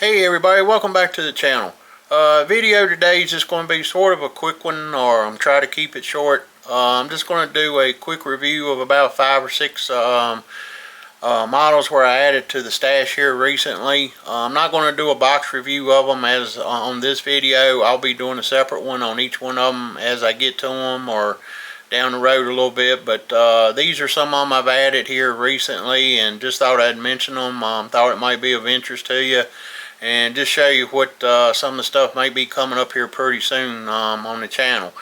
Hey everybody, welcome back to the channel. Video today is just going to be sort of a quick one, or I'm trying to keep it short. I'm just going to do a quick review of about 5 or 6 models where I added to the stash here recently. I'm not going to do a box review of them as on this video. I'll be doing a separate one on each one of them as I get to them or down the road a little bit, but these are some of them I've added here recently and just thought I'd mention them. Thought it might be of interest to you and just show you what some of the stuff may be coming up here pretty soon on the channel.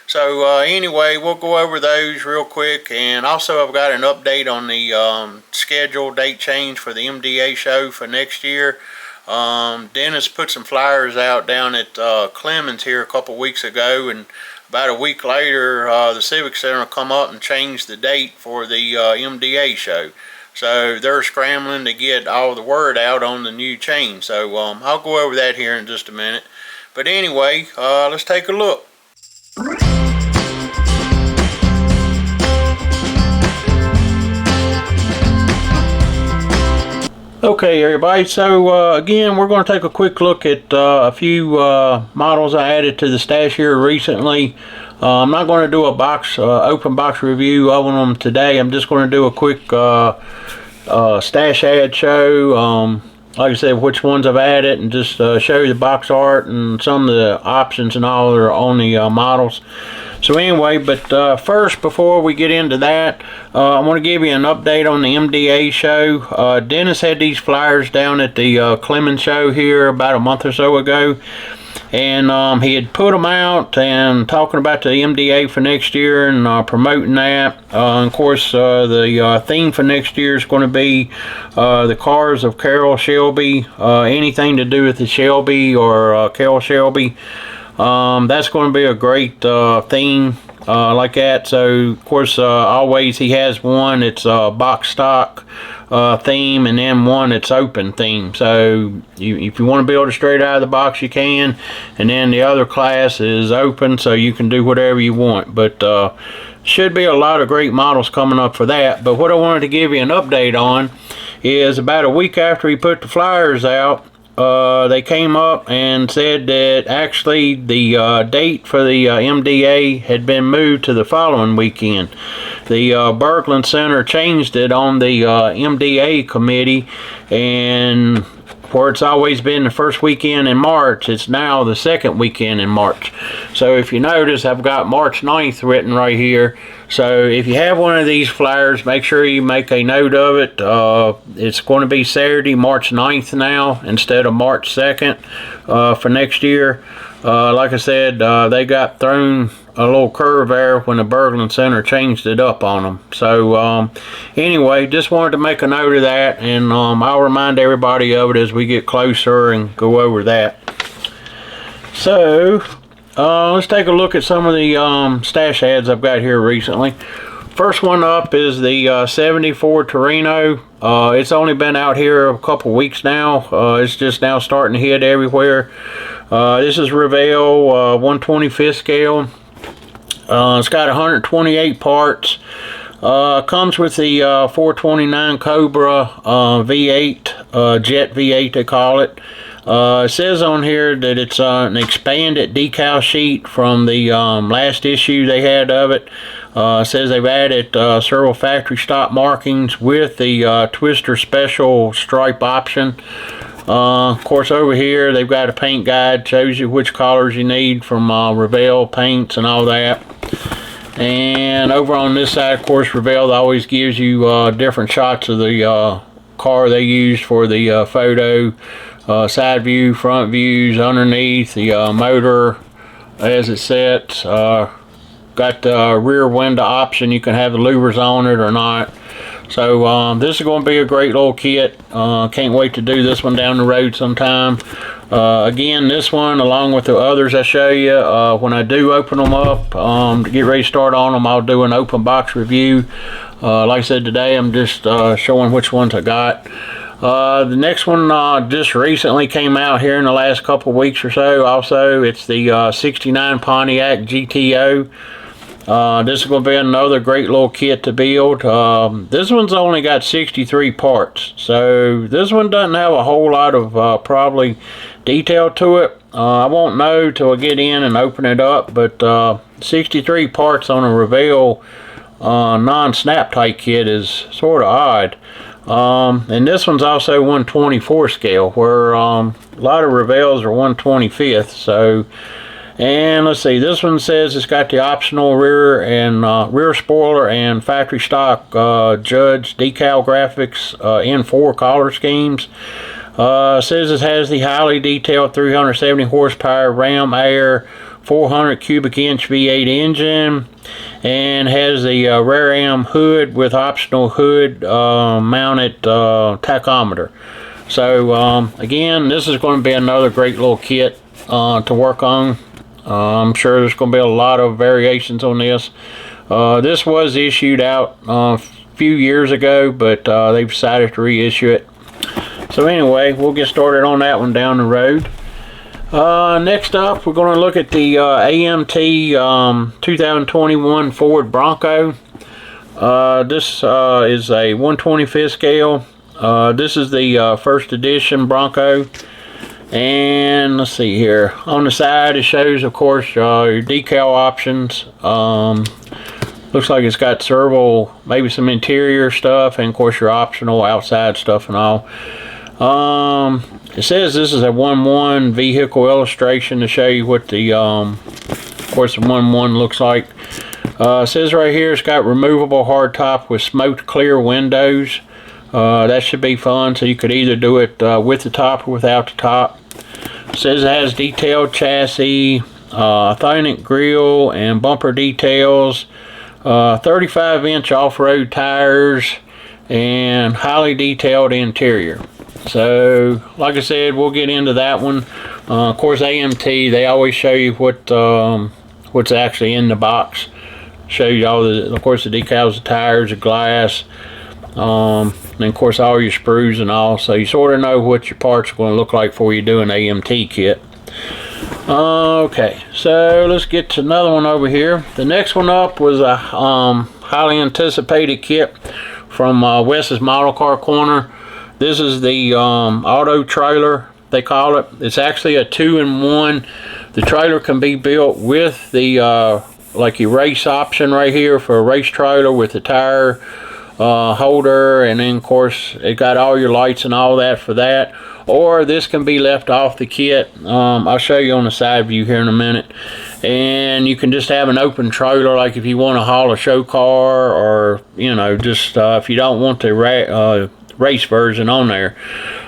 So anyway, we'll go over those real quick, and also I've got an update on the schedule date change for the MDA show for next year. Dennis put some flyers out down at Clemens here a couple weeks ago, and about a week later the Civic Center come up and changed the date for the MDA show. So they're scrambling to get all the word out on the new change. So I'll go over that here in just a minute. But anyway, let's take a look. Okay everybody, so again we're going to take a quick look at a few models I added to the stash here recently. I'm not going to do a open box review of them today. I'm just going to do a quick stash ad show, like I said, which ones I've added, and just show you the box art and some of the options and all that are on the models. So anyway, but first, before we get into that, I want to give you an update on the MDA show. Dennis had these flyers down at the Clemens show here about a month or so ago, and he had put them out and talking about the MDA for next year and promoting that. Of course, the theme for next year is going to be the cars of Carroll Shelby, anything to do with the Shelby or Carroll Shelby. That's going to be a great theme like that. So of course always he has one, it's a box stock theme, and then one it's open theme. So if you want to build it straight out of the box you can, and then the other class is open, so you can do whatever you want. But should be a lot of great models coming up for that. But what I wanted to give you an update on is about a week after he put the flyers out, they came up and said that actually the date for the MDA had been moved to the following weekend. The Berglund Center changed it on the MDA committee, and where it's always been the first weekend in March, it's now the second weekend in March. So if you notice, I've got March 9th written right here. So if you have one of these flyers, make sure you make a note of it. It's going to be Saturday, March 9th now, instead of March 2nd for next year. Like I said, they got thrown a little curve there when the Berglund Center changed it up on them. So anyway, just wanted to make a note of that, and I'll remind everybody of it as we get closer and go over that. So let's take a look at some of the stash ads I've got here recently. First one up is the 74 Torino. It's only been out here a couple weeks now. It's just now starting to hit everywhere. This is Ravel 1/25 scale. It's got 128 parts. Comes with the 429 Cobra V8, Jet V8 they call it. It says on here that it's an expanded decal sheet from the last issue they had of it. It says they've added several factory stock markings with the Twister Special stripe option. Of course, over here they've got a paint guide, shows you which colors you need from Ravel paints and all that. And over on this side, of course, Ravel always gives you different shots of the car they used for the photo, side view, front views, underneath, the motor as it sets. Got the rear window option, you can have the louvers on it or not. So this is going to be a great little kit. Can't wait to do this one down the road sometime. Again, this one, along with the others I show you, when I do open them up to get ready to start on them, I'll do an open box review. Like I said, today I'm just showing which ones I got. The next one just recently came out here in the last couple weeks or so. Also, it's the 69 Pontiac GTO. This is going to be another great little kit to build. This one's only got 63 parts, so this one doesn't have a whole lot of probably detail to it. I won't know till I get in and open it up, but 63 parts on a Ravel non-snap tight kit is sort of odd. And this one's also 1/24 scale, where a lot of Ravels are 1/25. So, and let's see, this one says it's got the optional rear spoiler and factory stock Judge decal graphics in 4 color schemes. Says it has the highly detailed 370 horsepower Ram Air 400 cubic inch V8 engine, and has the rear AM hood with optional hood mounted tachometer. So again, this is going to be another great little kit to work on. I'm sure there's going to be a lot of variations on this. This was issued out a few years ago, but they've decided to reissue it. So anyway, we'll get started on that one down the road. Next up, we're going to look at the AMT 2021 Ford Bronco. This is a 1/25 scale. This is the first edition Bronco. And let's see here. On the side, it shows, of course, your decal options. Looks like it's got several, maybe some interior stuff, and of course your optional outside stuff and all. It says this is a 1/1 vehicle illustration to show you what the, of course, the 1/1 looks like. It says right here it's got removable hardtop with smoked clear windows. That should be fun, so you could either do it with the top or without the top. It says it has detailed chassis, Athenic grille and bumper details, 35-inch off-road tires, and highly detailed interior. So, like I said, we'll get into that one. Of course, AMT, they always show you what's actually in the box. Show you all the, of course, the decals, the tires, the glass, and of course all your sprues and all. So you sort of know what your parts are going to look like before you do an AMT kit. Okay, so let's get to another one over here. The next one up was a highly anticipated kit from Wes's Model Car Corner. This is the auto trailer, they call it. It's actually a 2-in-1. The trailer can be built with the like your race option right here for a race trailer with the tire holder, and then of course it got all your lights and all that for that. Or this can be left off the kit. I'll show you on the side view here in a minute. And you can just have an open trailer, like if you want to haul a show car, or you know, just if you don't want the race version on there.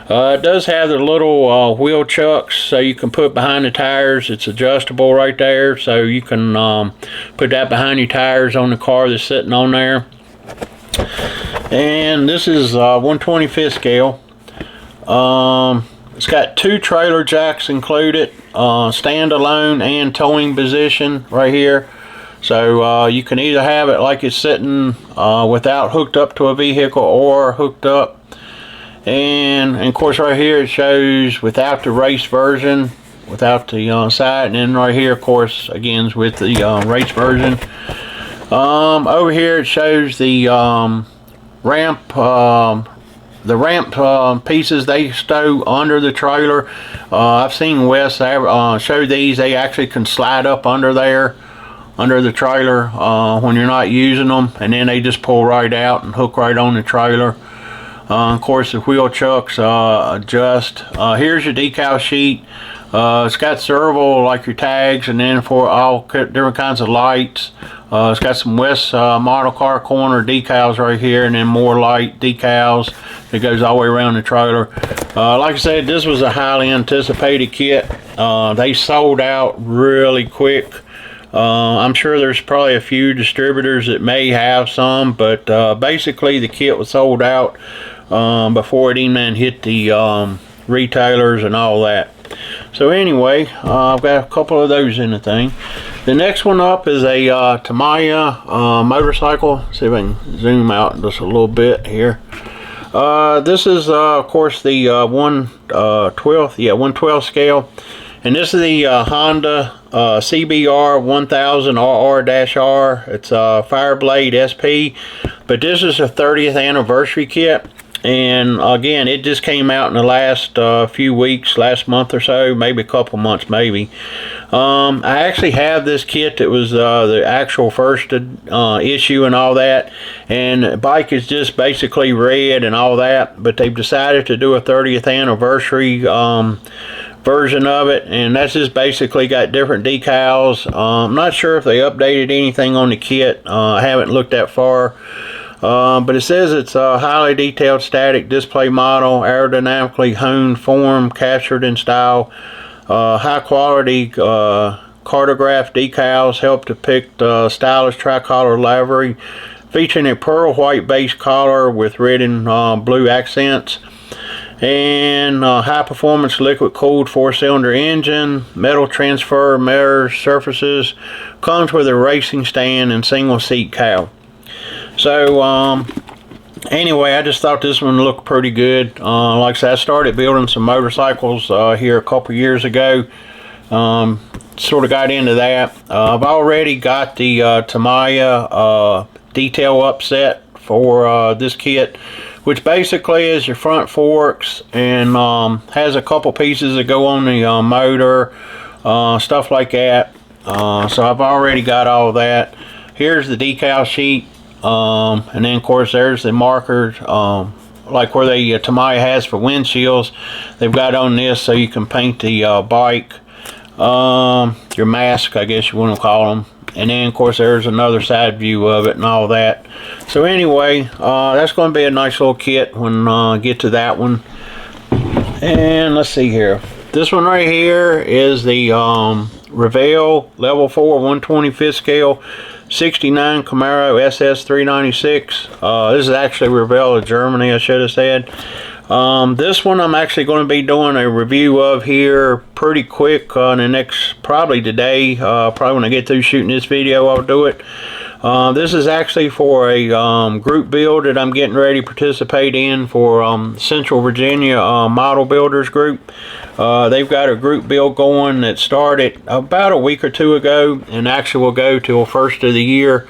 It does have the little wheel chucks, so you can put behind the tires. It's adjustable right there, so you can put that behind your tires on the car that's sitting on there. And this is 1/25 scale. It's got 2 trailer jacks included, standalone and towing position right here. So you can either have it like it's sitting without hooked up to a vehicle, or hooked up. And of course right here it shows without the race version, without the side, and then right here of course again is with the race version. Over here it shows the ramp pieces they stow under the trailer. I've seen Wes show these. They actually can slide up under there, under the trailer when you're not using them, and then they just pull right out and hook right on the trailer. Of course the wheel chucks adjust. Here's your decal sheet. It's got several, like your tags, and then for all different kinds of lights. It's got some West Model Car Corner decals right here, and then more light decals that goes all the way around the trailer. Like I said, this was a highly anticipated kit. They sold out really quick. I'm sure there's probably a few distributors that may have some, but basically the kit was sold out before it even hit the retailers and all that. So anyway, I've got a couple of those in the thing. The next one up is a Tamaya motorcycle. See if I can zoom out just a little bit here. This is of course the 1/12 scale. And this is the Honda CBR 1000 RR-R. It's a Fireblade SP, but this is a 30th anniversary kit. And again, it just came out in the last few weeks, last month or so, maybe a couple months, maybe. I actually have this kit that was the actual first issue and all that, and the bike is just basically red and all that, but they've decided to do a 30th anniversary version of it, and that's just basically got different decals. I'm not sure if they updated anything on the kit. I haven't looked that far. But it says it's a highly detailed static display model, aerodynamically honed form captured in style. High quality cartograph decals help depict stylish tricolor livery, featuring a pearl white base collar with red and blue accents. And high performance liquid cooled 4-cylinder engine, metal transfer mirror surfaces, comes with a racing stand and single seat cowl. So anyway, I just thought this one looked pretty good. Like I said, I started building some motorcycles here a couple years ago. Sort of got into that. I've already got the Tamaya detail upset for this kit, which basically is your front forks and has a couple pieces that go on the motor, stuff like that. So I've already got all that. Here's the decal sheet. And then of course there's the markers, like where the Tamaya has for windshields. They've got on this so you can paint the bike, your mask, I guess you want to call them. And then of course there's another side view of it and all that. So anyway, that's going to be a nice little kit when I get to that one. And let's see here. This one right here is the Ravel Level 4 125th scale 69 Camaro SS 396. This is actually Ravel Germany, I should have said. This one I'm actually going to be doing a review of here pretty quick in the next, probably today. Probably when I get through shooting this video, I'll do it. This is actually for a group build that I'm getting ready to participate in for Central Virginia Model Builders Group. They've got a group build going that started about a week or two ago and actually will go till first of the year.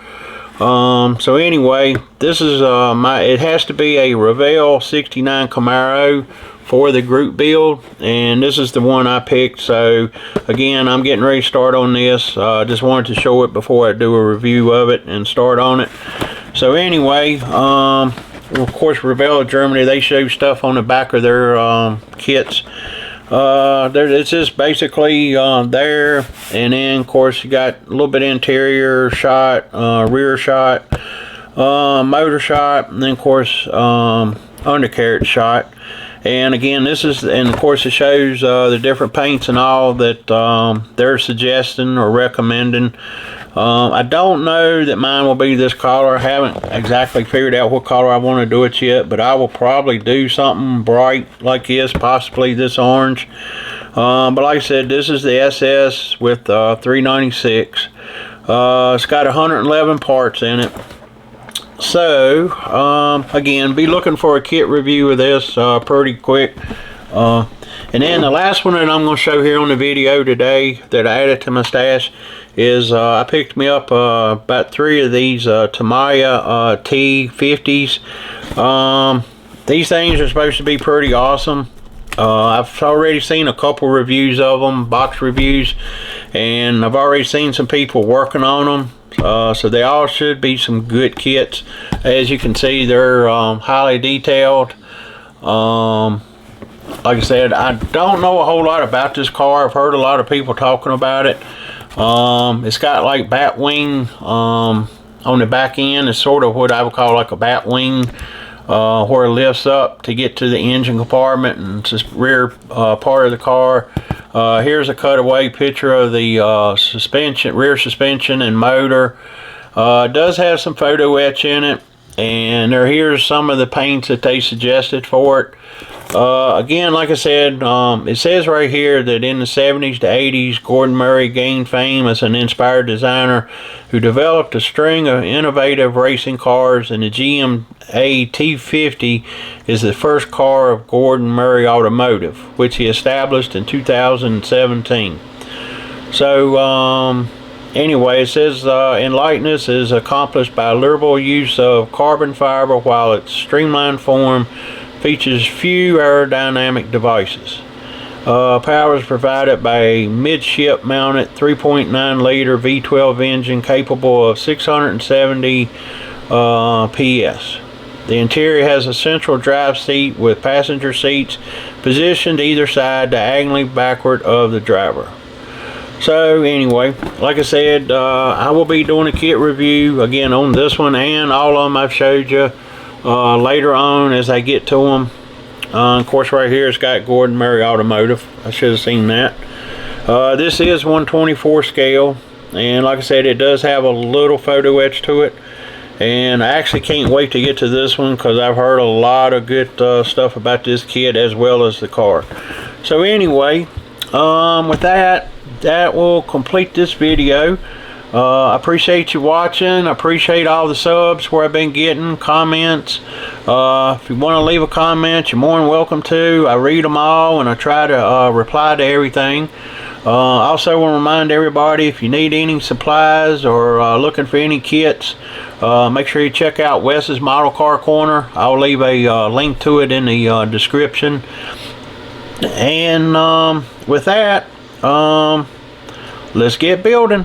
So anyway, this is it has to be a Ravel 69 Camaro for the group build, and this is the one I picked. So again, I'm getting ready to start on this. Just wanted to show it before I do a review of it and start on it. So anyway, of course Ravel Germany, they show stuff on the back of their kits. It's just basically there, and then of course you got a little bit of interior shot, rear shot, motor shot, and then of course undercarriage shot. And again, this is, and of course it shows the different paints and all that they're suggesting or recommending. I don't know that mine will be this color. I haven't exactly figured out what color I want to do it yet, but I will probably do something bright like this, possibly this orange. But like I said, this is the SS with 396. It's got 111 parts in it. So again, be looking for a kit review of this pretty quick. And then the last one that I'm going to show here on the video today that I added to my stash is I picked me up about 3 of these Tamaya T50s. These things are supposed to be pretty awesome. I've already seen a couple reviews of them, box reviews, and I've already seen some people working on them. So they all should be some good kits. As you can see, they're highly detailed. Like I said, I don't know a whole lot about this car. I've heard a lot of people talking about it. It's got like bat wing on the back end. It's sort of what I would call like a bat wing, where it lifts up to get to the engine compartment and just rear part of the car. Here's a cutaway picture of the suspension, rear suspension and motor. It does have some photo etch in it, and here's some of the paints that they suggested for it. Again, like I said, it says right here that in the 70s to 80s, Gordon Murray gained fame as an inspired designer who developed a string of innovative racing cars, and the MDA T50 is the first car of Gordon Murray Automotive, which he established in 2017. So, anyway, it says enlightness is accomplished by liberal use of carbon fiber, while its streamlined form features few aerodynamic devices. Power is provided by a midship mounted 3.9 liter V12 engine capable of 670 PS. The interior has a central drive seat with passenger seats positioned either side diagonally backward of the driver. So anyway, like I said, I will be doing a kit review again on this one and all of them I've showed you later on as I get to them. Of course, right here it's got Gordon Murray Automotive. I should have seen that. This is 1/24 scale, and like I said, it does have a little photo etch to it. And I actually can't wait to get to this one because I've heard a lot of good stuff about this kit as well as the car. So anyway, with that will complete this video. I appreciate you watching. I appreciate all the subs where I've been getting comments. If you want to leave a comment, you're more than welcome to. I read them all and I try to reply to everything. Also want to remind everybody, if you need any supplies or looking for any kits, make sure you check out Wes's Model Car Corner. I'll leave a link to it in the description. And with that, let's get building.